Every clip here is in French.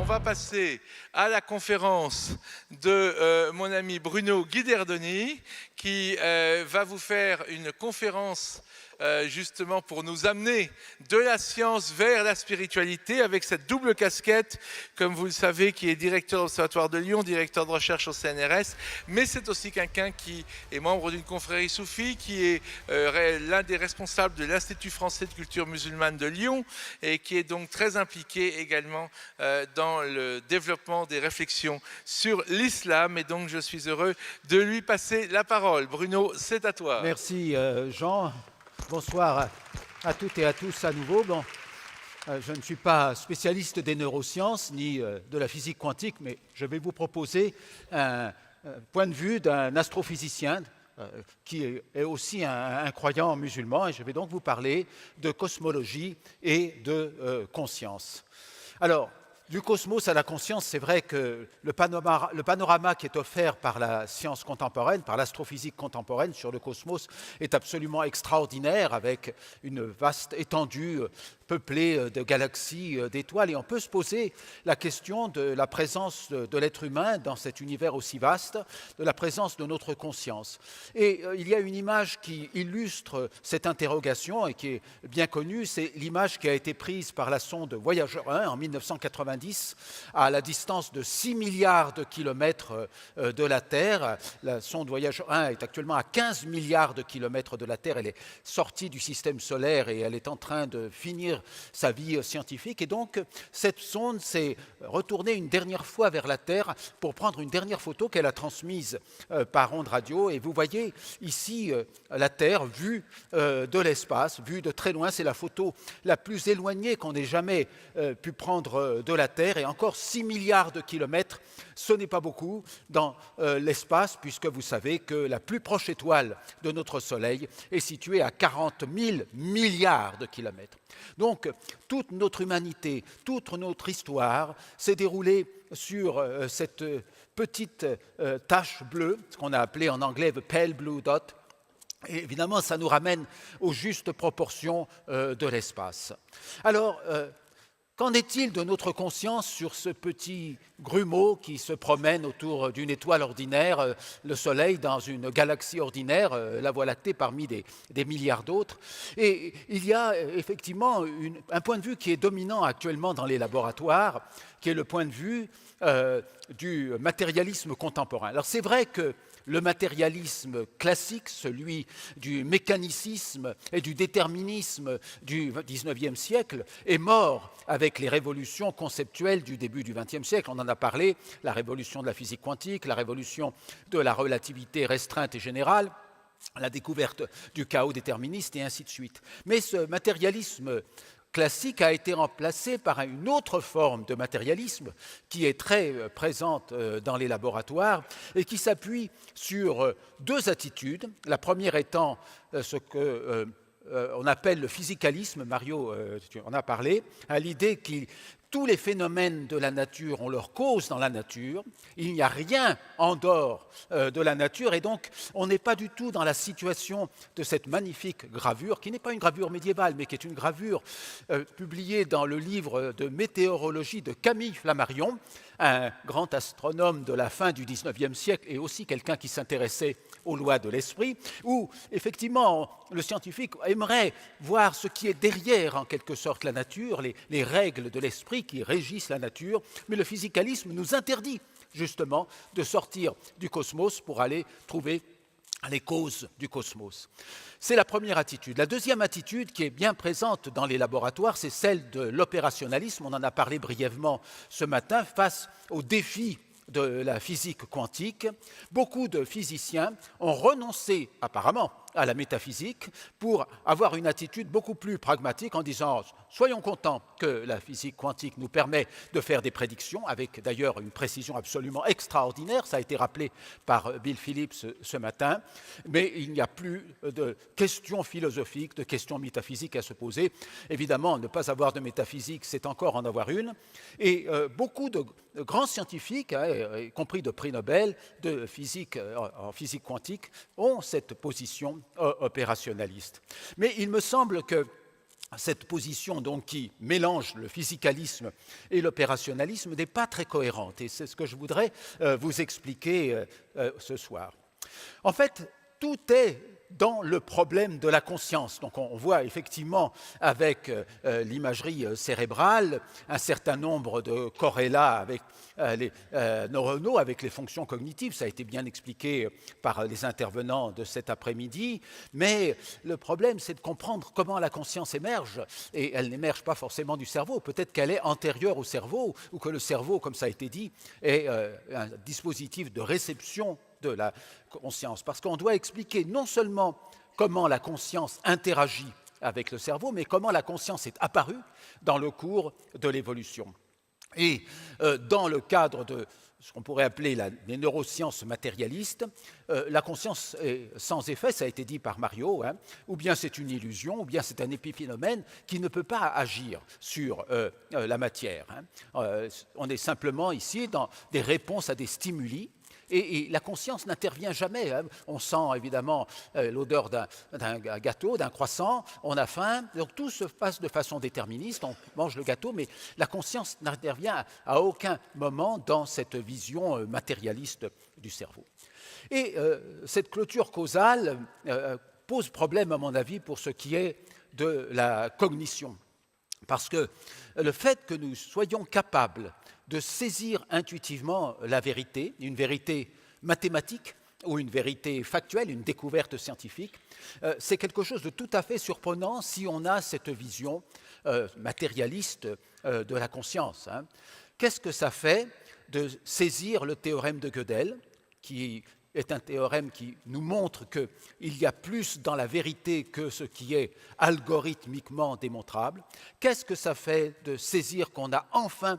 on va passer à la conférence de mon ami Bruno Guiderdoni, qui va vous faire une conférence justement pour nous amener de la science vers la spiritualité avec cette double casquette, comme vous le savez, qui est directeur de l'Observatoire de Lyon, directeur de recherche au CNRS, mais c'est aussi quelqu'un qui est membre d'une confrérie soufie, qui est l'un des responsables de l'Institut français de culture musulmane de Lyon et qui est donc très impliqué également dans le développement des réflexions sur l'islam. Et donc je suis heureux de lui passer la parole. Bruno, c'est à toi. Merci Jean. Bonsoir à toutes et à tous à nouveau. Bon, je ne suis pas spécialiste des neurosciences ni de la physique quantique, mais je vais vous proposer un point de vue d'un astrophysicien qui est aussi un croyant musulman, et je vais donc vous parler de cosmologie et de conscience. Alors, du cosmos à la conscience, c'est vrai que le panorama qui est offert par la science contemporaine, par l'astrophysique contemporaine sur le cosmos est absolument extraordinaire, avec une vaste étendue peuplée de galaxies, d'étoiles, et on peut se poser la question de la présence de l'être humain dans cet univers aussi vaste, de la présence de notre conscience. Et il y a une image qui illustre cette interrogation et qui est bien connue, c'est l'image qui a été prise par la sonde Voyager 1 en 1990 à la distance de 6 milliards de kilomètres de la Terre. La sonde Voyager 1 est actuellement à 15 milliards de kilomètres de la Terre. Elle est sortie du système solaire et elle est en train de finir sa vie scientifique. Et donc, cette sonde s'est retournée une dernière fois vers la Terre pour prendre une dernière photo qu'elle a transmise par onde radio. Et vous voyez ici la Terre vue de l'espace, vue de très loin. C'est la photo la plus éloignée qu'on ait jamais pu prendre de la Terre, et encore 6 milliards de kilomètres, ce n'est pas beaucoup dans l'espace, puisque vous savez que la plus proche étoile de notre Soleil est située à 40 000 milliards de kilomètres. Donc, toute notre humanité, toute notre histoire s'est déroulée sur cette petite tache bleue, ce qu'on a appelé en anglais « the pale blue dot ». Et évidemment, ça nous ramène aux justes proportions de l'espace. Alors, qu'en est-il de notre conscience sur ce petit grumeau qui se promène autour d'une étoile ordinaire, le Soleil, dans une galaxie ordinaire, la Voie lactée parmi des milliards d'autres? Et il y a effectivement un point de vue qui est dominant actuellement dans les laboratoires, qui est le point de vue du matérialisme contemporain. Alors c'est vrai que le matérialisme classique, celui du mécanicisme et du déterminisme du XIXe siècle, est mort avec les révolutions conceptuelles du début du XXe siècle. On en a parlé, la révolution de la physique quantique, la révolution de la relativité restreinte et générale, la découverte du chaos déterministe et ainsi de suite. Mais ce matérialisme classique a été remplacé par une autre forme de matérialisme qui est très présente dans les laboratoires et qui s'appuie sur deux attitudes. La première étant ce que on appelle le physicalisme, Mario tu en as parlé, à l'idée que tous les phénomènes de la nature ont leur cause dans la nature, il n'y a rien en dehors de la nature, et donc on n'est pas du tout dans la situation de cette magnifique gravure, qui n'est pas une gravure médiévale, mais qui est une gravure publiée dans le livre de météorologie de Camille Flammarion, un grand astronome de la fin du XIXe siècle et aussi quelqu'un qui s'intéressait aux lois de l'esprit, où effectivement le scientifique aimerait voir ce qui est derrière en quelque sorte la nature, les règles de l'esprit qui régissent la nature, mais le physicalisme nous interdit justement de sortir du cosmos pour aller trouver les causes du cosmos. C'est la première attitude. La deuxième attitude qui est bien présente dans les laboratoires, c'est celle de l'opérationnalisme. On en a parlé brièvement ce matin face aux défis de la physique quantique. Beaucoup de physiciens ont renoncé apparemment à la métaphysique pour avoir une attitude beaucoup plus pragmatique en disant « soyons contents que la physique quantique nous permet de faire des prédictions », avec d'ailleurs une précision absolument extraordinaire, ça a été rappelé par Bill Phillips ce matin, mais il n'y a plus de questions philosophiques, de questions métaphysiques à se poser. Évidemment, ne pas avoir de métaphysique, c'est encore en avoir une, et beaucoup de grands scientifiques, y compris de prix Nobel de physique, en physique quantique, ont cette position opérationnaliste. Mais il me semble que cette position donc, qui mélange le physicalisme et l'opérationnalisme n'est pas très cohérente. Et c'est ce que je voudrais vous expliquer ce soir. En fait, tout est dans le problème de la conscience. Donc on voit effectivement avec l'imagerie cérébrale un certain nombre de corrélats avec les neuronaux, avec les fonctions cognitives. Ça a été bien expliqué par les intervenants de cet après-midi. Mais le problème, c'est de comprendre comment la conscience émerge. Et elle n'émerge pas forcément du cerveau. Peut-être qu'elle est antérieure au cerveau, ou que le cerveau, comme ça a été dit, est un dispositif de réception de la conscience, parce qu'on doit expliquer non seulement comment la conscience interagit avec le cerveau, mais comment la conscience est apparue dans le cours de l'évolution. Et dans le cadre de ce qu'on pourrait appeler les neurosciences matérialistes, la conscience est sans effet, ça a été dit par Mario, ou bien c'est une illusion, ou bien c'est un épiphénomène qui ne peut pas agir sur la matière. On est simplement ici dans des réponses à des stimuli. Et la conscience n'intervient jamais. On sent évidemment l'odeur d'un gâteau, d'un croissant, on a faim, donc tout se passe de façon déterministe, on mange le gâteau, mais la conscience n'intervient à aucun moment dans cette vision matérialiste du cerveau. Et cette clôture causale pose problème, à mon avis, pour ce qui est de la cognition. Parce que le fait que nous soyons capables de saisir intuitivement la vérité, une vérité mathématique ou une vérité factuelle, une découverte scientifique, c'est quelque chose de tout à fait surprenant si on a cette vision matérialiste de la conscience. Qu'est-ce que ça fait de saisir le théorème de Gödel, qui est un théorème qui nous montre qu'il y a plus dans la vérité que ce qui est algorithmiquement démontrable? Qu'est-ce que ça fait de saisir qu'on a enfin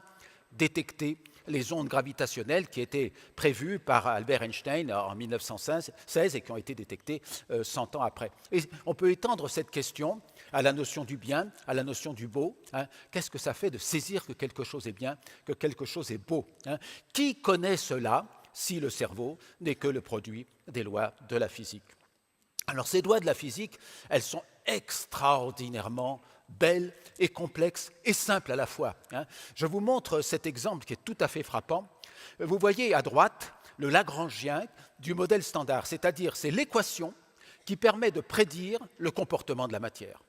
détecté les ondes gravitationnelles qui étaient prévues par Albert Einstein en 1916 et qui ont été détectées 100 ans après? Et on peut étendre cette question à la notion du bien, à la notion du beau. Qu'est-ce que ça fait de saisir que quelque chose est bien, que quelque chose est beau? Qui connaît cela si le cerveau n'est que le produit des lois de la physique? Alors ces lois de la physique, elles sont extraordinairement belles et complexes et simples à la fois. Je vous montre cet exemple qui est tout à fait frappant. Vous voyez à droite le Lagrangien du modèle standard, c'est-à-dire c'est l'équation qui permet de prédire le comportement de la matière.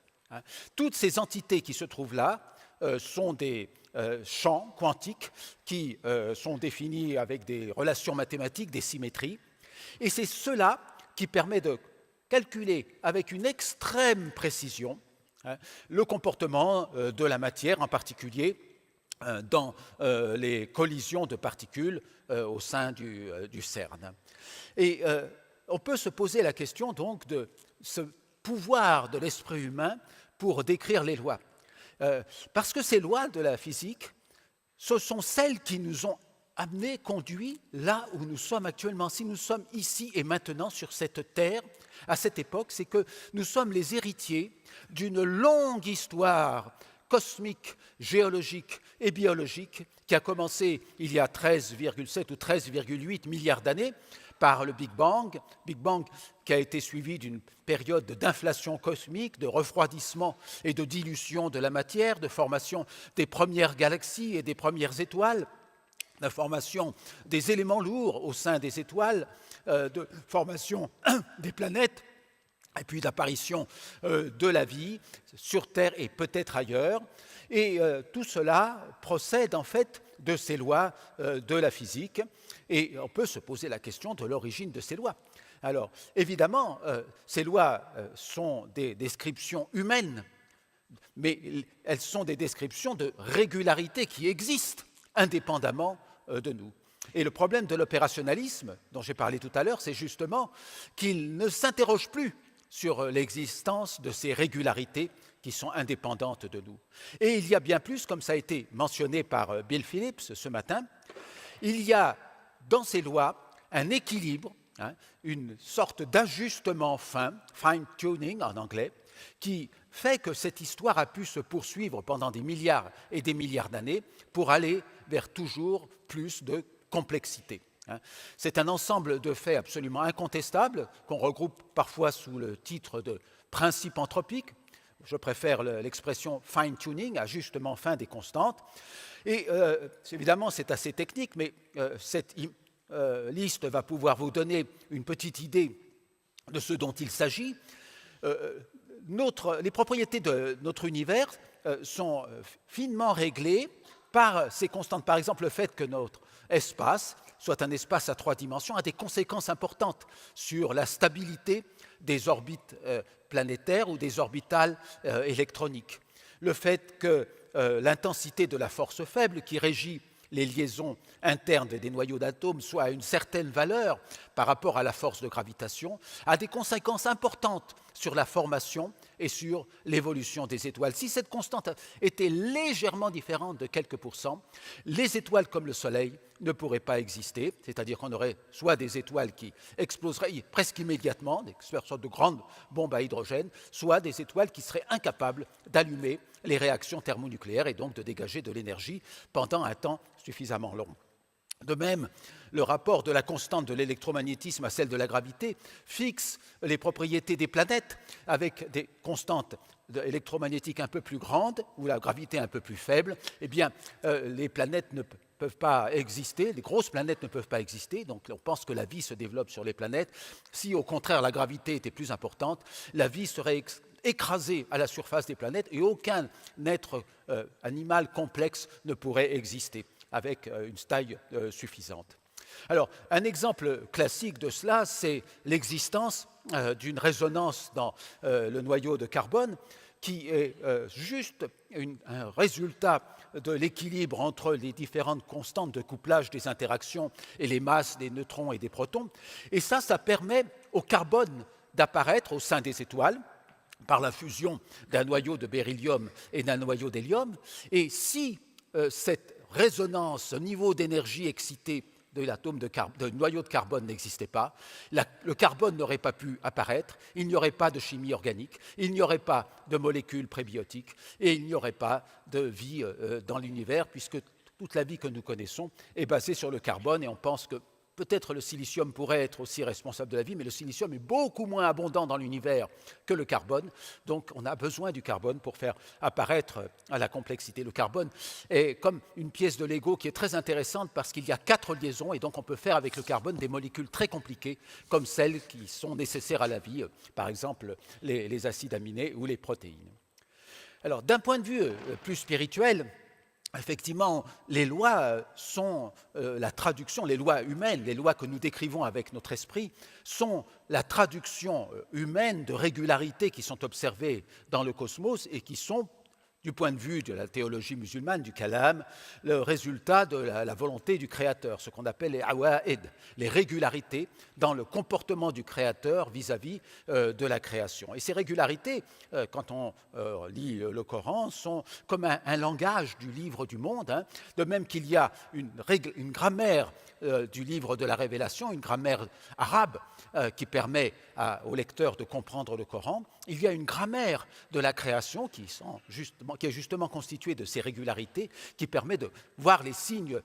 Toutes ces entités qui se trouvent là sont des champs quantiques qui sont définis avec des relations mathématiques, des symétries. Et c'est cela qui permet de calculer avec une extrême précision le comportement de la matière, en particulier dans les collisions de particules au sein du CERN. Et on peut se poser la question donc de ce pouvoir de l'esprit humain pour décrire les lois. Parce que ces lois de la physique, ce sont celles qui nous ont amenés, conduits là où nous sommes actuellement. Si nous sommes ici et maintenant sur cette terre, à cette époque, c'est que nous sommes les héritiers d'une longue histoire cosmique, géologique et biologique qui a commencé il y a 13,7 ou 13,8 milliards d'années par le Big Bang qui a été suivi d'une période d'inflation cosmique, de refroidissement et de dilution de la matière, de formation des premières galaxies et des premières étoiles, de formation des éléments lourds au sein des étoiles, de formation des planètes, et puis d'apparition de la vie sur Terre et peut-être ailleurs. Et tout cela procède en fait de ces lois de la physique, et on peut se poser la question de l'origine de ces lois. Alors, évidemment, ces lois sont des descriptions humaines, mais elles sont des descriptions de régularité qui existent indépendamment de nous. Et le problème de l'opérationnalisme, dont j'ai parlé tout à l'heure, c'est justement qu'il ne s'interroge plus sur l'existence de ces régularités qui sont indépendantes de nous. Et il y a bien plus, comme ça a été mentionné par Bill Phillips ce matin, il y a dans ces lois un équilibre, une sorte d'ajustement fin, fine-tuning en anglais, qui fait que cette histoire a pu se poursuivre pendant des milliards et des milliards d'années pour aller vers toujours plus de complexité. C'est un ensemble de faits absolument incontestables qu'on regroupe parfois sous le titre de principes anthropiques. je préfère l'expression fine-tuning, ajustement fin des constantes. Et évidemment, c'est assez technique, mais cette liste va pouvoir vous donner une petite idée de ce dont il s'agit. Les propriétés de notre univers sont finement réglées par ces constantes. Par exemple, le fait que notre espace soit un espace à 3 dimensions a des conséquences importantes sur la stabilité des orbites planétaires ou des orbitales électroniques. Le fait que l'intensité de la force faible qui régit les liaisons internes des noyaux d'atomes soit à une certaine valeur par rapport à la force de gravitation, a des conséquences importantes sur la formation et sur l'évolution des étoiles. Si cette constante était légèrement différente de quelques pourcents, les étoiles comme le Soleil ne pourraient pas exister, c'est-à-dire qu'on aurait soit des étoiles qui exploseraient presque immédiatement, des sortes de grandes bombes à hydrogène, soit des étoiles qui seraient incapables d'allumer les réactions thermonucléaires et donc de dégager de l'énergie pendant un temps suffisamment long. De même, le rapport de la constante de l'électromagnétisme à celle de la gravité fixe les propriétés des planètes avec des constantes électromagnétiques un peu plus grandes ou la gravité un peu plus faible. Eh bien, les planètes ne peuvent pas exister, les grosses planètes ne peuvent pas exister, donc on pense que la vie se développe sur les planètes. Si au contraire la gravité était plus importante, la vie serait écrasée à la surface des planètes et aucun être animal complexe ne pourrait exister avec une taille suffisante. Alors, un exemple classique de cela, c'est l'existence d'une résonance dans le noyau de carbone qui est juste un résultat de l'équilibre entre les différentes constantes de couplage des interactions et les masses des neutrons et des protons. Et ça permet au carbone d'apparaître au sein des étoiles par la fusion d'un noyau de beryllium et d'un noyau d'hélium. Et si cette résonance, ce niveau d'énergie excité de l'atome de noyau de carbone n'existait pas, le carbone n'aurait pas pu apparaître, il n'y aurait pas de chimie organique, il n'y aurait pas de molécules prébiotiques et il n'y aurait pas de vie dans l'univers puisque toute la vie que nous connaissons est basée sur le carbone et on pense que peut-être le silicium pourrait être aussi responsable de la vie, mais le silicium est beaucoup moins abondant dans l'univers que le carbone. Donc on a besoin du carbone pour faire apparaître la complexité. Le carbone est comme une pièce de Lego qui est très intéressante parce qu'il y a 4 liaisons et donc on peut faire avec le carbone des molécules très compliquées comme celles qui sont nécessaires à la vie, par exemple les acides aminés ou les protéines. Alors d'un point de vue plus spirituel, effectivement, les lois sont la traduction, les lois humaines, les lois que nous décrivons avec notre esprit, sont la traduction humaine de régularités qui sont observées dans le cosmos et qui sont, du point de vue de la théologie musulmane, du kalam, le résultat de la volonté du Créateur, ce qu'on appelle les awa'id, les régularités dans le comportement du Créateur vis-à-vis de la création. Et ces régularités, quand on lit le Coran, sont comme un langage du livre du monde, hein, de même qu'il y a une grammaire du livre de la Révélation, une grammaire arabe qui permet aux lecteurs de comprendre le Coran. Il y a une grammaire de la création qui est justement constituée de ces régularités, qui permet de voir les signes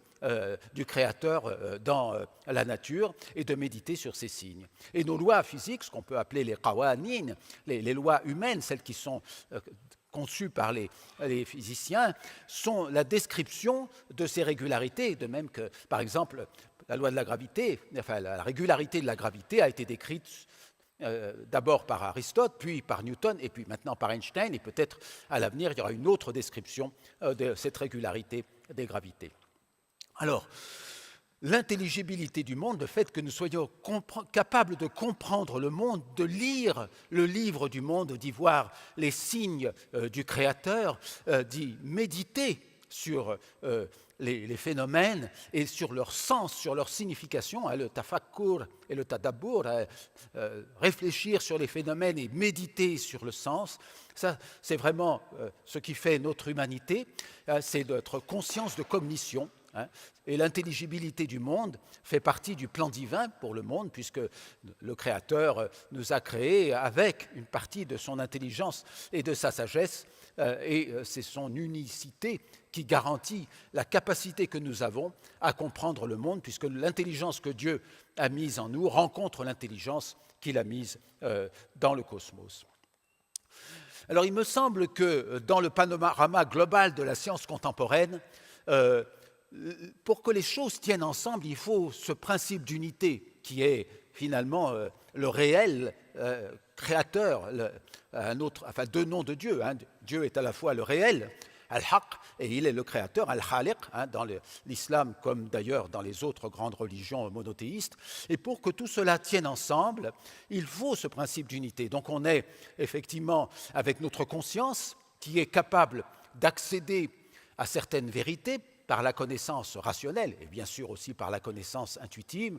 du Créateur dans la nature et de méditer sur ces signes. Et nos lois physiques, ce qu'on peut appeler les qawanin, les lois humaines, celles qui sont conçues par les physiciens, sont la description de ces régularités, de même que, par exemple, la loi de la gravité, enfin la régularité de la gravité a été décrite d'abord par Aristote, puis par Newton, et puis maintenant par Einstein, et peut-être à l'avenir, il y aura une autre description de cette régularité des gravités. Alors, l'intelligibilité du monde, le fait que nous soyons capables de comprendre le monde, de lire le livre du monde, d'y voir les signes du Créateur, d'y méditer sur les phénomènes et sur leur sens, sur leur signification, le tafakkur et le tadabbur, réfléchir sur les phénomènes et méditer sur le sens, ça c'est vraiment ce qui fait notre humanité, c'est notre conscience de cognition. Et l'intelligibilité du monde fait partie du plan divin pour le monde, puisque le Créateur nous a créés avec une partie de son intelligence et de sa sagesse, et c'est son unicité qui garantit la capacité que nous avons à comprendre le monde, puisque l'intelligence que Dieu a mise en nous rencontre l'intelligence qu'il a mise dans le cosmos. Alors il me semble que dans le panorama global de la science contemporaine, pour que les choses tiennent ensemble, il faut ce principe d'unité qui est finalement le réel créateur, deux noms de Dieu. Dieu est à la fois le réel, Al-Haq, et il est le créateur, Al-Khaliq, dans l'islam comme d'ailleurs dans les autres grandes religions monothéistes. Et pour que tout cela tienne ensemble, il faut ce principe d'unité. Donc on est effectivement avec notre conscience qui est capable d'accéder à certaines vérités par la connaissance rationnelle et bien sûr aussi par la connaissance intuitive.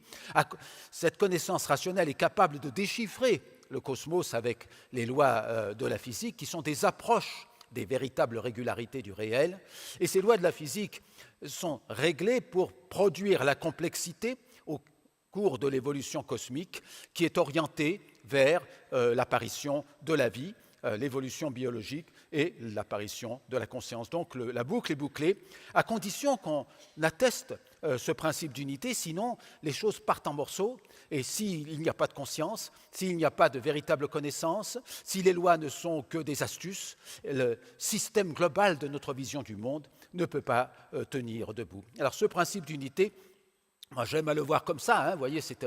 Cette connaissance rationnelle est capable de déchiffrer le cosmos avec les lois de la physique qui sont des approches des véritables régularités du réel. Et ces lois de la physique sont réglées pour produire la complexité au cours de l'évolution cosmique qui est orientée vers l'apparition de la vie, l'évolution biologique et l'apparition de la conscience. Donc la boucle est bouclée, à condition qu'on atteste ce principe d'unité, sinon les choses partent en morceaux, et s'il n'y a pas de conscience, s'il n'y a pas de véritable connaissance, si les lois ne sont que des astuces, le système global de notre vision du monde ne peut pas tenir debout. Alors ce principe d'unité, moi, j'aime à le voir comme ça, vous voyez, cette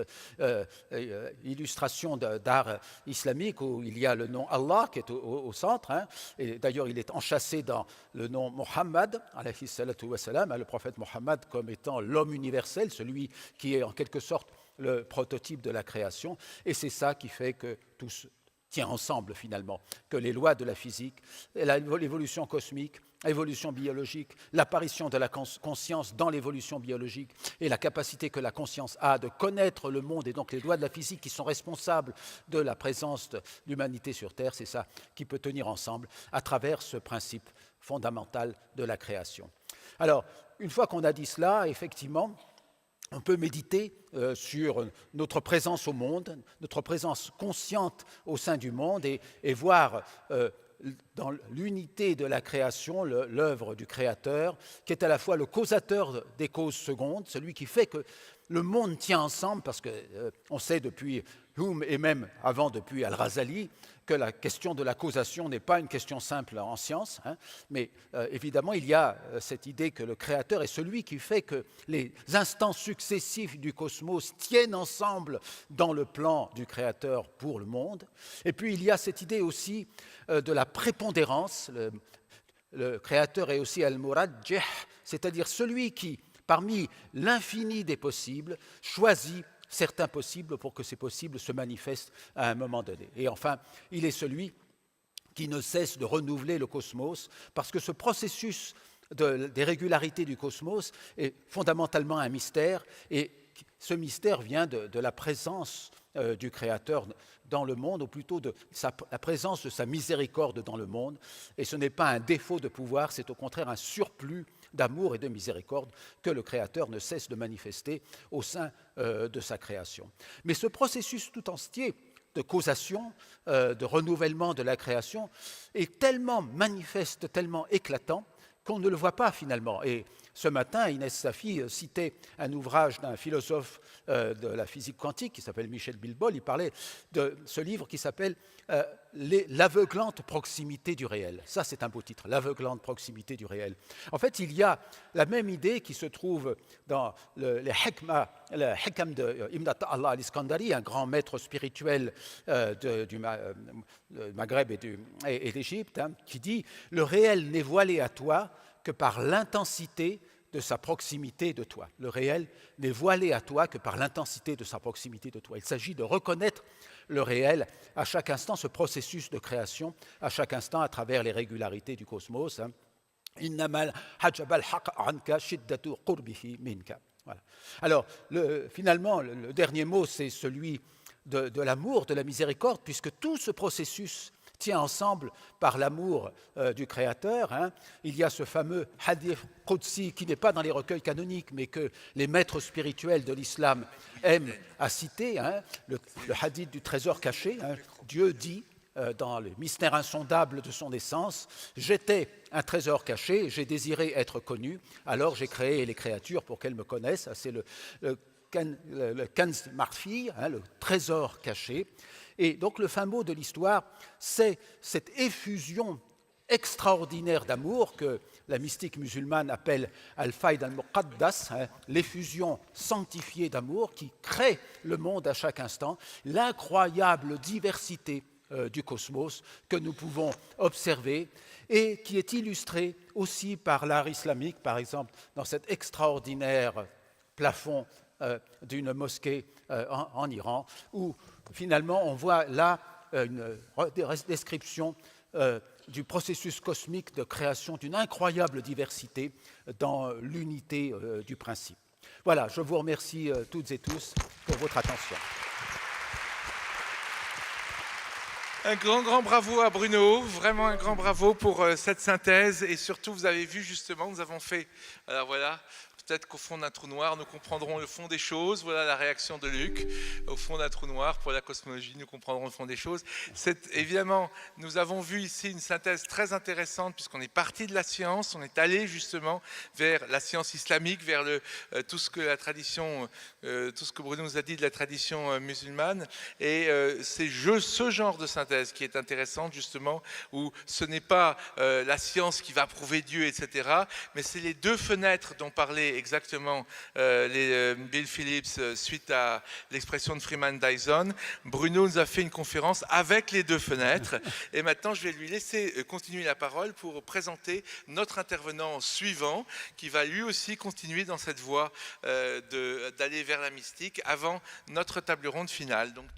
illustration d'art islamique où il y a le nom Allah qui est au centre, et d'ailleurs il est enchâssé dans le nom Mohammed, alayhi salatu wa salam, le prophète Mohammed comme étant l'homme universel, celui qui est en quelque sorte le prototype de la création, et c'est ça qui fait que tout tient ensemble finalement, que les lois de la physique, l'évolution cosmique, l'évolution biologique, l'apparition de la conscience dans l'évolution biologique et la capacité que la conscience a de connaître le monde et donc les lois de la physique qui sont responsables de la présence de l'humanité sur Terre, c'est ça qui peut tenir ensemble à travers ce principe fondamental de la création. Alors, une fois qu'on a dit cela, effectivement, on peut méditer sur notre présence au monde, notre présence consciente au sein du monde et voir dans l'unité de la création l'œuvre du Créateur, qui est à la fois le causateur des causes secondes, celui qui fait que le monde tient ensemble, parce qu'on sait depuis Hume et même avant depuis Al-Razali que la question de la causation n'est pas une question simple en science, mais évidemment il y a cette idée que le Créateur est celui qui fait que les instants successifs du cosmos tiennent ensemble dans le plan du Créateur pour le monde. Et puis il y a cette idée aussi de la prépondérance. Le Créateur est aussi Al-Murajjih, c'est-à-dire celui qui, parmi l'infini des possibles, choisit certains possibles pour que ces possibles se manifestent à un moment donné. Et enfin, il est celui qui ne cesse de renouveler le cosmos, parce que ce processus des régularités du cosmos est fondamentalement un mystère, et ce mystère vient de la présence du Créateur dans le monde, ou plutôt de la présence de sa miséricorde dans le monde. Et ce n'est pas un défaut de pouvoir, c'est au contraire un surplus d'amour et de miséricorde que le Créateur ne cesse de manifester au sein de sa création. Mais ce processus tout entier de causation, de renouvellement de la création, est tellement manifeste, tellement éclatant, qu'on ne le voit pas finalement. Et ce matin, Inès Safi citait un ouvrage d'un philosophe de la physique quantique qui s'appelle Michel Bilbol. Il parlait de ce livre qui s'appelle L'aveuglante proximité du réel. Ça, c'est un beau titre, L'aveuglante proximité du réel. En fait, il y a la même idée qui se trouve dans les Hikam de Ibn Allah al-Iskandari, un grand maître spirituel du Maghreb et d'Égypte, qui dit « Le réel n'est voilé à toi que par l'intensité de sa proximité de toi. Le réel n'est voilé à toi que par l'intensité de sa proximité de toi. » Il s'agit de reconnaître le réel à chaque instant, ce processus de création, à chaque instant à travers les régularités du cosmos. Innamal hajabal haq anka shiddatu qurbihi minka. Voilà. Alors, finalement, le dernier mot, c'est celui de l'amour, de la miséricorde, puisque tout ce processus tient ensemble par l'amour du Créateur. Il y a ce fameux hadith Qudsi qui n'est pas dans les recueils canoniques, mais que les maîtres spirituels de l'islam aiment à citer, le hadith du trésor caché. Dieu dit dans le mystère insondable de son essence, « J'étais un trésor caché, j'ai désiré être connu, alors j'ai créé les créatures pour qu'elles me connaissent. » C'est le le Kanz Makhfi, hein, le trésor caché. Et donc le fin mot de l'histoire, c'est cette effusion extraordinaire d'amour que la mystique musulmane appelle Al-Fayd al-Muqaddas, hein, l'effusion sanctifiée d'amour qui crée le monde à chaque instant, l'incroyable diversité du cosmos que nous pouvons observer et qui est illustrée aussi par l'art islamique, par exemple, dans cet extraordinaire plafond d'une mosquée en Iran, où finalement on voit là une description du processus cosmique de création d'une incroyable diversité dans l'unité du principe. Voilà, je vous remercie toutes et tous pour votre attention. Un grand bravo à Bruno, vraiment un grand bravo pour cette synthèse et surtout vous avez vu justement, nous avons fait, alors voilà, peut-être qu'au fond d'un trou noir, nous comprendrons le fond des choses. Voilà la réaction de Luc. Au fond d'un trou noir, pour la cosmologie, nous comprendrons le fond des choses. Évidemment, nous avons vu ici une synthèse très intéressante puisqu'on est parti de la science, on est allé justement vers la science islamique, vers tout ce que la tradition, tout ce que Bruno nous a dit de la tradition musulmane. Et c'est ce genre de synthèse qui est intéressante justement, où ce n'est pas la science qui va prouver Dieu, etc., mais c'est les deux fenêtres dont parlait exactement Bill Phillips suite à l'expression de Freeman Dyson. Bruno nous a fait une conférence avec les deux fenêtres et maintenant je vais lui laisser continuer la parole pour présenter notre intervenant suivant qui va lui aussi continuer dans cette voie d'aller vers la mystique avant notre table ronde finale. Donc,